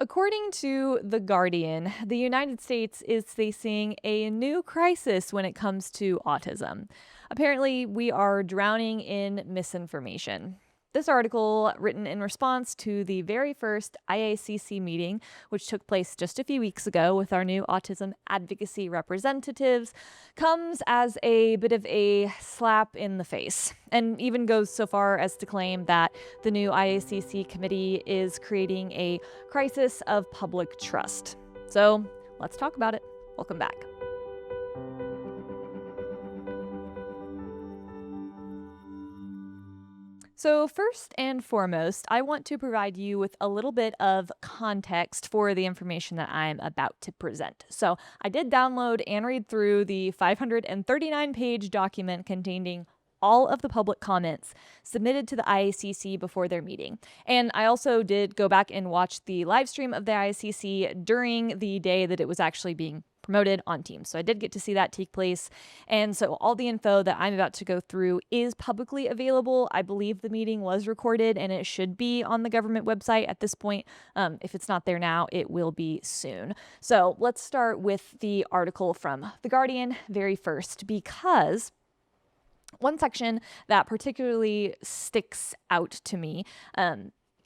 According to The Guardian, the United States is facing a new crisis when it comes to autism. Apparently, we are drowning in misinformation. This article, written in response to the very first IACC meeting, which took place just a few weeks ago with our new autism advocacy representatives, comes as a bit of a slap in the face, and even goes so far as to claim that the new IACC committee is creating a crisis of public trust. So let's talk about it. Welcome back. So, first and foremost, I want to provide you with a little bit of context for the information that I'm about to present. So, I did download and read through the 539-page document containing all of the public comments submitted to the IACC before their meeting. And I also did go back and watch the live stream of the IACC during the day that it was actually being promoted on Teams. So I did get to see that take place. And so all the info that I'm about to go through is publicly available. I believe the meeting was recorded and it should be on the government website at this point. If it's not there now, it will be soon. So let's start with the article from The Guardian very first, because one section that particularly sticks out to me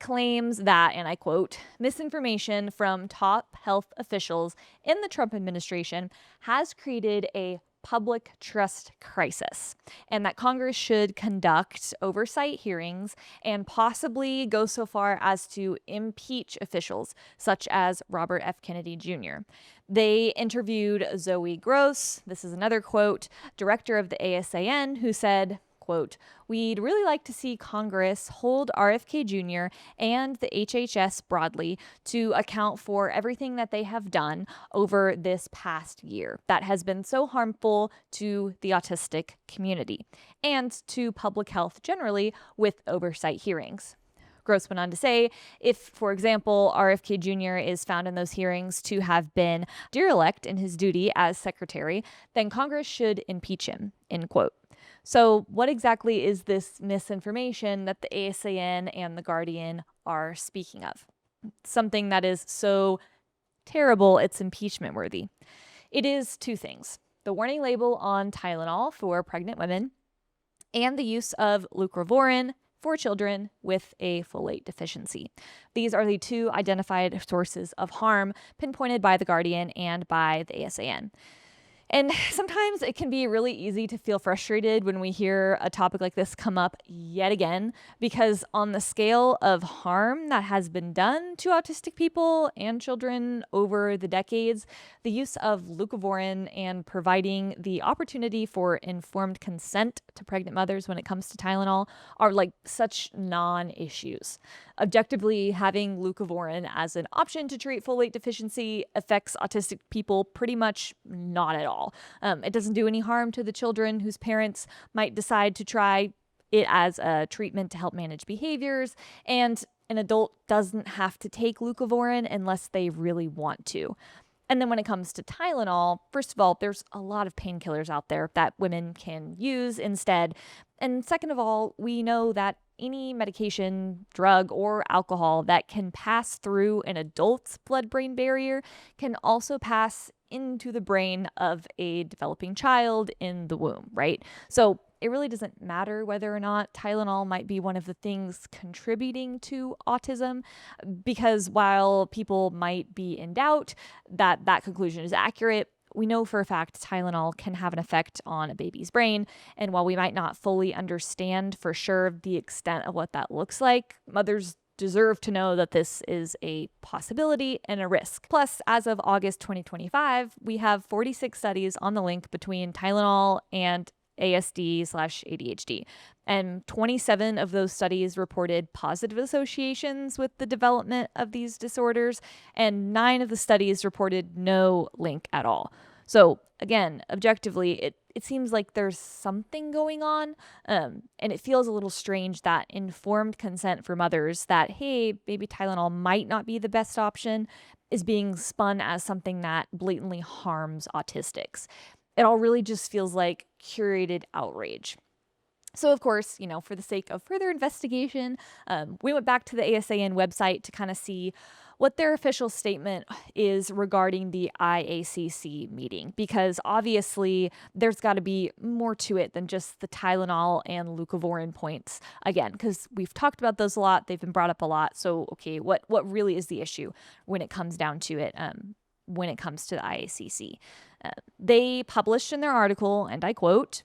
claims that, and I quote, misinformation from top health officials in the Trump administration has created a public trust crisis, and that Congress should conduct oversight hearings and possibly go so far as to impeach officials such as Robert F. Kennedy Jr. They interviewed Zoe Gross, this is another quote, director of the ASAN, who said, quote, "We'd really like to see Congress hold RFK Jr. and the HHS broadly to account for everything that they have done over this past year that has been so harmful to the autistic community and to public health generally with oversight hearings." Gross went on to say, if, for example, RFK Jr. is found in those hearings to have been derelict in his duty as secretary, then Congress should impeach him, end quote. So what exactly is this misinformation that the ASAN and the Guardian are speaking of? Something that is so terrible it's impeachment worthy. It is two things: the warning label on Tylenol for pregnant women and the use of leucovorin for children with a folate deficiency. These are the two identified sources of harm pinpointed by the Guardian and by the ASAN. And sometimes it can be really easy to feel frustrated when we hear a topic like this come up yet again, because on the scale of harm that has been done to autistic people and children over the decades, the use of leucovorin and providing the opportunity for informed consent to pregnant mothers when it comes to Tylenol are like such non-issues. Objectively, having leucovorin as an option to treat folate deficiency affects autistic people pretty much not at all. It doesn't do any harm to the children whose parents might decide to try it as a treatment to help manage behaviors, and an adult doesn't have to take leucovorin unless they really want to. And then when it comes to Tylenol, first of all, there's a lot of painkillers out there that women can use instead. And second of all, we know that any medication, drug, or alcohol that can pass through an adult's blood-brain barrier can also pass into the brain of a developing child in the womb, right? So it really doesn't matter whether or not Tylenol might be one of the things contributing to autism, because while people might be in doubt that that conclusion is accurate, we know for a fact Tylenol can have an effect on a baby's brain. And while we might not fully understand for sure the extent of what that looks like, mothers deserve to know that this is a possibility and a risk. Plus, as of August 2025, we have 46 studies on the link between Tylenol and ASD/ADHD. And 27 of those studies reported positive associations with the development of these disorders, and 9 of the studies reported no link at all. So again, objectively, it seems like there's something going on, and it feels a little strange that informed consent for mothers that, hey, maybe Tylenol might not be the best option, is being spun as something that blatantly harms autistics. It all really just feels like curated outrage. So, of course, for the sake of further investigation, we went back to the ASAN website to kind of see what their official statement is regarding the IACC meeting, because obviously there's got to be more to it than just the Tylenol and leucovorin points. Again, because we've talked about those a lot, they've been brought up a lot. So, okay, what really is the issue when it comes down to it? When it comes to the IACC, they published in their article, and I quote,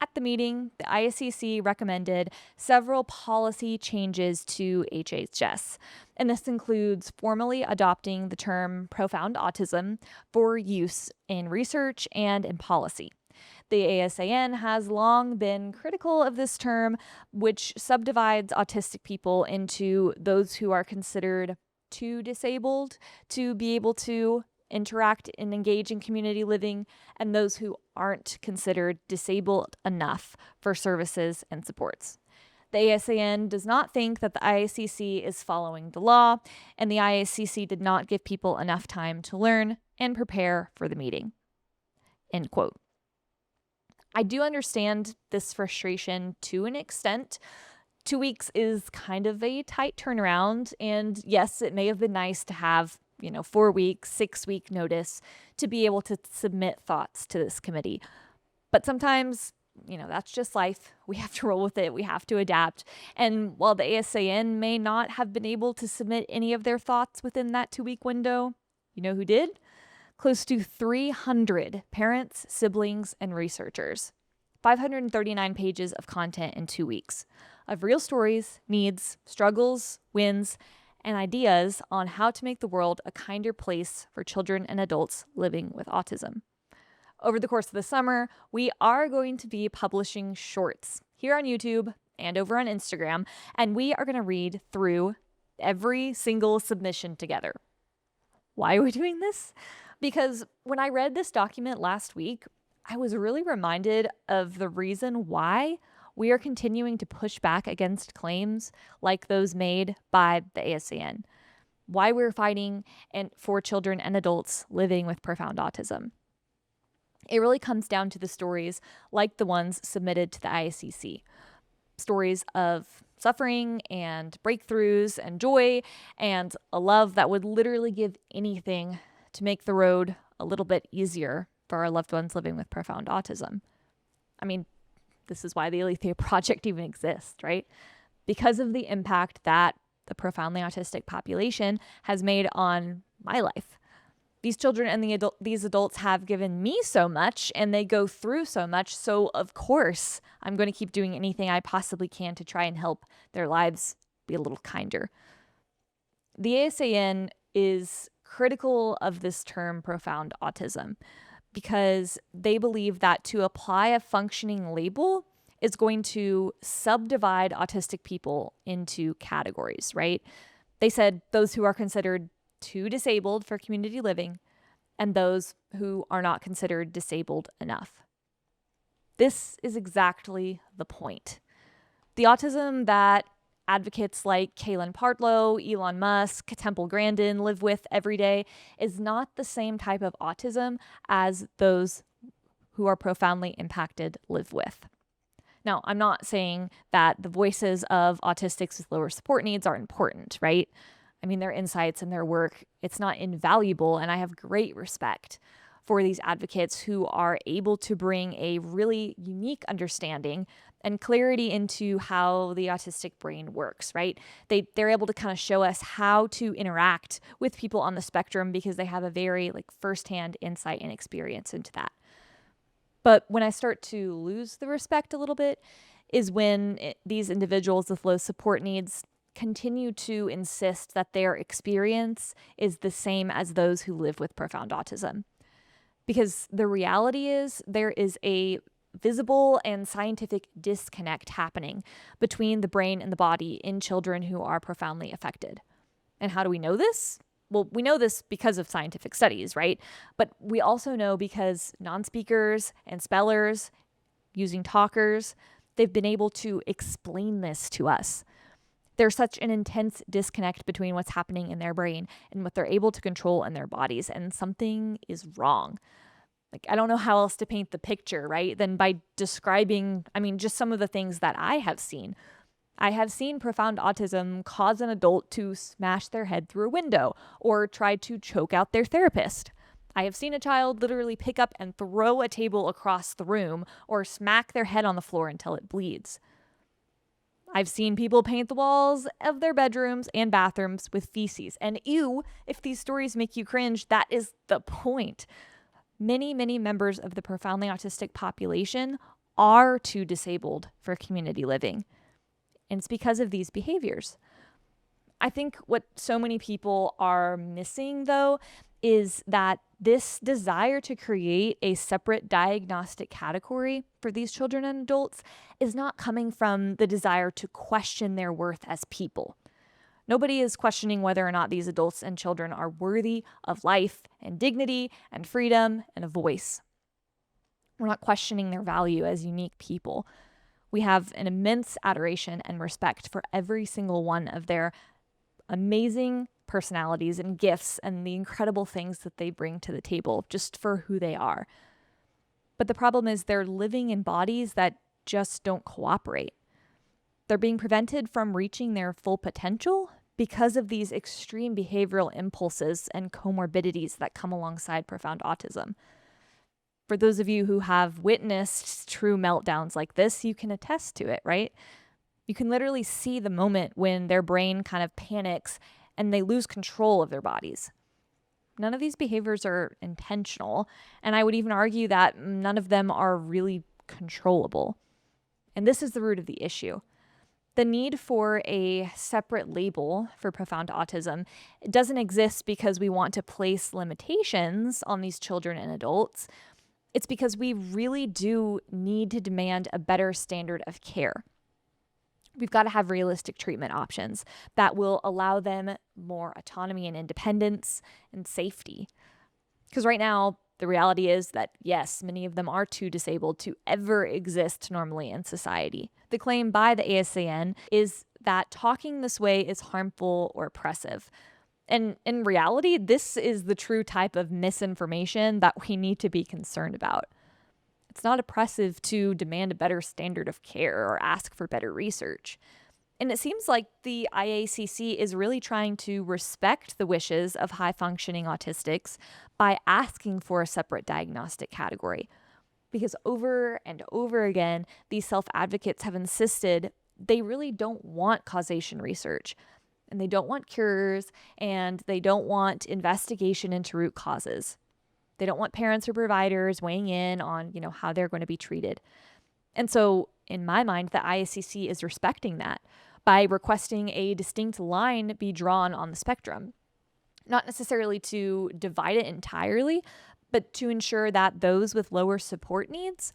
"At the meeting, the IACC recommended several policy changes to HHS, and this includes formally adopting the term profound autism for use in research and in policy. The ASAN has long been critical of this term, which subdivides autistic people into those who are considered too disabled to be able to interact and engage in community living, and those who aren't considered disabled enough for services and supports. The ASAN does not think that the IACC is following the law, and the IACC did not give people enough time to learn and prepare for the meeting." End quote. I do understand this frustration to an extent. 2 weeks is kind of a tight turnaround, and yes, it may have been nice to have 4 weeks, 6-week notice to be able to submit thoughts to this committee. But sometimes, that's just life. We have to roll with it. We have to adapt. And while the ASAN may not have been able to submit any of their thoughts within that 2-week window, you know who did? Close to 300 parents, siblings, and researchers. 539 pages of content in 2 weeks of real stories, needs, struggles, wins, and ideas on how to make the world a kinder place for children and adults living with autism. Over the course of the summer, we are going to be publishing shorts here on YouTube and over on Instagram, and we are going to read through every single submission together. Why are we doing this? Because when I read this document last week, I was really reminded of the reason why we are continuing to push back against claims like those made by the ASAN, why we're fighting for children and adults living with profound autism. It really comes down to the stories like the ones submitted to the IACC, stories of suffering and breakthroughs and joy and a love that would literally give anything to make the road a little bit easier for our loved ones living with profound autism. I mean, this is why the Alethea Project even exists, right? Because of the impact that the profoundly autistic population has made on my life. These children and these adults have given me so much, and they go through so much. So of course, I'm going to keep doing anything I possibly can to try and help their lives be a little kinder. The ASAN is critical of this term profound autism because they believe that to apply a functioning label is going to subdivide autistic people into categories, right? They said those who are considered too disabled for community living and those who are not considered disabled enough. This is exactly the point. The autism that advocates like Kaylin Partlow, Elon Musk, Temple Grandin live with every day is not the same type of autism as those who are profoundly impacted live with. Now, I'm not saying that the voices of autistics with lower support needs are important, right? I mean, their insights and their work, it's not invaluable, and I have great respect for these advocates who are able to bring a really unique understanding and clarity into how the autistic brain works, right? They're able to kind of show us how to interact with people on the spectrum because they have a very firsthand insight and experience into that. But when I start to lose the respect a little bit is when these individuals with low support needs continue to insist that their experience is the same as those who live with profound autism. Because the reality is there is a visible and scientific disconnect happening between the brain and the body in children who are profoundly affected. And how do we know this? Well, we know this because of scientific studies, right? But we also know because non-speakers and spellers, using talkers, they've been able to explain this to us. There's such an intense disconnect between what's happening in their brain and what they're able to control in their bodies, and something is wrong. I don't know how else to paint the picture, right? Than by describing, just some of the things that I have seen. I have seen profound autism cause an adult to smash their head through a window or try to choke out their therapist. I have seen a child literally pick up and throw a table across the room or smack their head on the floor until it bleeds. I've seen people paint the walls of their bedrooms and bathrooms with feces. And ew, if these stories make you cringe, that is the point. Many members of the profoundly autistic population are too disabled for community living. And it's because of these behaviors. I think what so many people are missing, though, is that this desire to create a separate diagnostic category for these children and adults is not coming from the desire to question their worth as people. Nobody is questioning whether or not these adults and children are worthy of life and dignity and freedom and a voice. We're not questioning their value as unique people. We have an immense adoration and respect for every single one of their amazing personalities and gifts and the incredible things that they bring to the table just for who they are. But the problem is they're living in bodies that just don't cooperate. They're being prevented from reaching their full potential because of these extreme behavioral impulses and comorbidities that come alongside profound autism. For those of you who have witnessed true meltdowns like this, you can attest to it, right? You can literally see the moment when their brain kind of panics and they lose control of their bodies. None of these behaviors are intentional, and I would even argue that none of them are really controllable. And this is the root of the issue. The need for a separate label for profound autism doesn't exist because we want to place limitations on these children and adults. It's because we really do need to demand a better standard of care. We've got to have realistic treatment options that will allow them more autonomy and independence and safety. Because right now, the reality is that, yes, many of them are too disabled to ever exist normally in society. The claim by the ASAN is that talking this way is harmful or oppressive. And in reality, this is the true type of misinformation that we need to be concerned about. It's not oppressive to demand a better standard of care or ask for better research. And it seems like the IACC is really trying to respect the wishes of high-functioning autistics by asking for a separate diagnostic category. Because over and over again, these self-advocates have insisted they really don't want causation research. And they don't want cures, and they don't want investigation into root causes. They don't want parents or providers weighing in on, how they're going to be treated. And so, in my mind, the IACC is respecting that by requesting a distinct line be drawn on the spectrum. Not necessarily to divide it entirely, but to ensure that those with lower support needs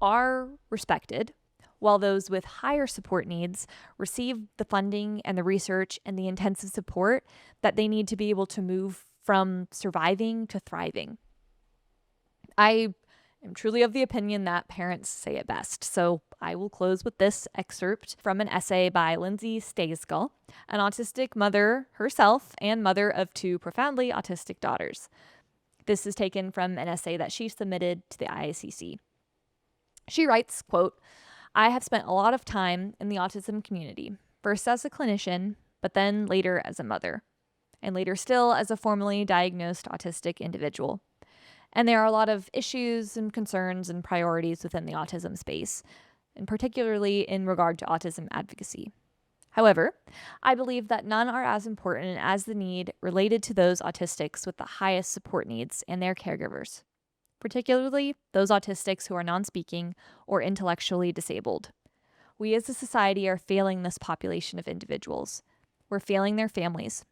are respected, while those with higher support needs receive the funding and the research and the intensive support that they need to be able to move from surviving to thriving. I am truly of the opinion that parents say it best. So I will close with this excerpt from an essay by Lindsay Stayskull, an autistic mother herself and mother of two profoundly autistic daughters. This is taken from an essay that she submitted to the IACC. She writes, quote, "I have spent a lot of time in the autism community, first as a clinician, but then later as a mother, and later still as a formally diagnosed autistic individual. And there are a lot of issues and concerns and priorities within the autism space, and particularly in regard to autism advocacy. However, I believe that none are as important as the need related to those autistics with the highest support needs and their caregivers, particularly those autistics who are non-speaking or intellectually disabled. We as a society are failing this population of individuals. We're failing their families.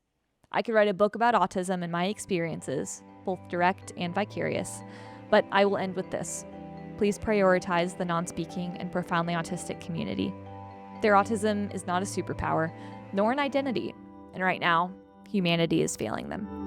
I could write a book about autism and my experiences, both direct and vicarious, but I will end with this. Please prioritize the non-speaking and profoundly autistic community. Their autism is not a superpower, nor an identity, and right now, humanity is failing them."